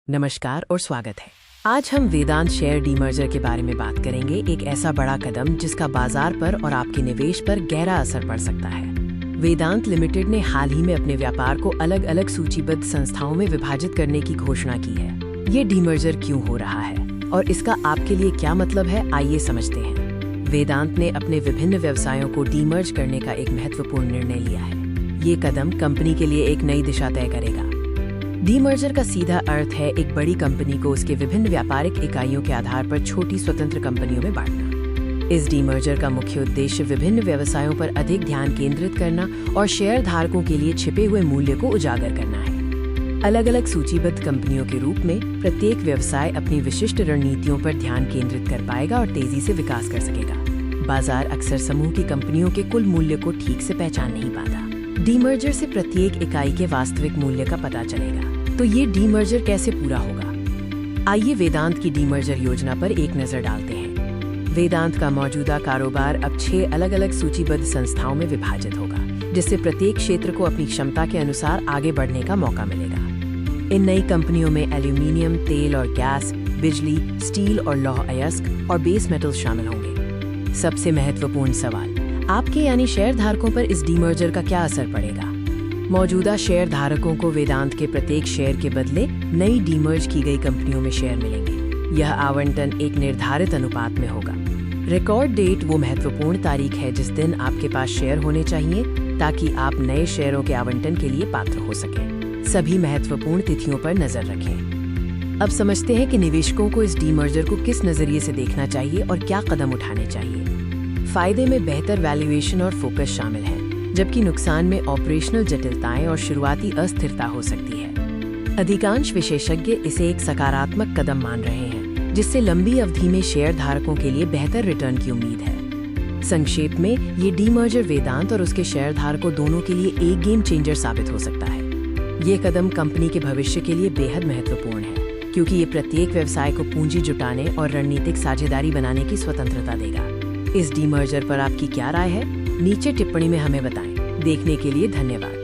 नमस्कार और स्वागत है। आज हम वेदांत शेयर डीमर्जर के बारे में बात करेंगे, एक ऐसा बड़ा कदम जिसका बाजार पर और आपके निवेश पर गहरा असर पड़ सकता है। वेदांत लिमिटेड ने हाल ही में अपने व्यापार को अलग अलग सूचीबद्ध संस्थाओं में विभाजित करने की घोषणा की है। ये डीमर्जर क्यों हो रहा है और इसका आपके लिए क्या मतलब है, आइए समझते हैं। वेदांत ने अपने विभिन्न व्यवसायों को डीमर्ज करने का एक महत्वपूर्ण निर्णय लिया है। ये कदम कंपनी के लिए एक नई दिशा तय करेगा। डीमर्जर का सीधा अर्थ है एक बड़ी कंपनी को उसके विभिन्न व्यापारिक इकाइयों के आधार पर छोटी स्वतंत्र कंपनियों में बांटना। इस डीमर्जर का मुख्य उद्देश्य विभिन्न व्यवसायों पर अधिक ध्यान केंद्रित करना और शेयर धारकों के लिए छिपे हुए मूल्य को उजागर करना है। अलग अलग सूचीबद्ध कंपनियों के रूप में प्रत्येक व्यवसाय अपनी विशिष्ट रणनीतियों पर ध्यान केंद्रित कर पाएगा और तेजी से विकास कर सकेगा। बाजार अक्सर समूह की कंपनियों के कुल मूल्य को ठीक से पहचान नहीं पाता। डीमर्जर से प्रत्येक इकाई के वास्तविक मूल्य का पता चलेगा। तो ये डीमर्जर कैसे पूरा होगा? आइए वेदांत की डीमर्जर योजना पर एक नजर डालते हैं। वेदांत का मौजूदा कारोबार अब 6 अलग अलग सूचीबद्ध संस्थाओं में विभाजित होगा, जिससे प्रत्येक क्षेत्र को अपनी क्षमता के अनुसार आगे बढ़ने का मौका मिलेगा। इन नई कंपनियों में एल्यूमिनियम, तेल और गैस, बिजली, स्टील और लौह अयस्क और बेस मेटल्स शामिल होंगे। सबसे महत्वपूर्ण सवाल, आपके यानी शेयर धारकों पर इस डीमर्जर का क्या असर पड़ेगा? मौजूदा शेयर धारकों को वेदांत के प्रत्येक शेयर के बदले नई डीमर्ज की गई कंपनियों में शेयर मिलेंगे। यह आवंटन एक निर्धारित अनुपात में होगा। रिकॉर्ड डेट वो महत्वपूर्ण तारीख है जिस दिन आपके पास शेयर होने चाहिए ताकि आप नए शेयरों के आवंटन के लिए पात्र हो सकें। सभी महत्वपूर्ण तिथियों पर नजर रखें। अब समझते हैं कि निवेशकों को इस डीमर्जर को किस नजरिए से देखना चाहिए और क्या कदम उठाने चाहिए। फायदे में बेहतर वैल्यूएशन और फोकस शामिल है, जबकि नुकसान में ऑपरेशनल जटिलताएं और शुरुआती अस्थिरता हो सकती है। अधिकांश विशेषज्ञ इसे एक सकारात्मक कदम मान रहे हैं, जिससे लंबी अवधि में शेयर धारकों के लिए बेहतर रिटर्न की उम्मीद है। संक्षेप में, ये डीमर्जर वेदांत और उसके शेयर धारकों दोनों के लिए एक गेम चेंजर साबित हो सकता है। ये कदम कंपनी के भविष्य के लिए बेहद महत्वपूर्ण है, क्योंकि ये प्रत्येक व्यवसाय को पूंजी जुटाने और रणनीतिक साझेदारी बनाने की स्वतंत्रता देगा। इस डीमर्जर पर आपकी क्या राय है? नीचे टिप्पणी में हमें बताएं। देखने के लिए धन्यवाद।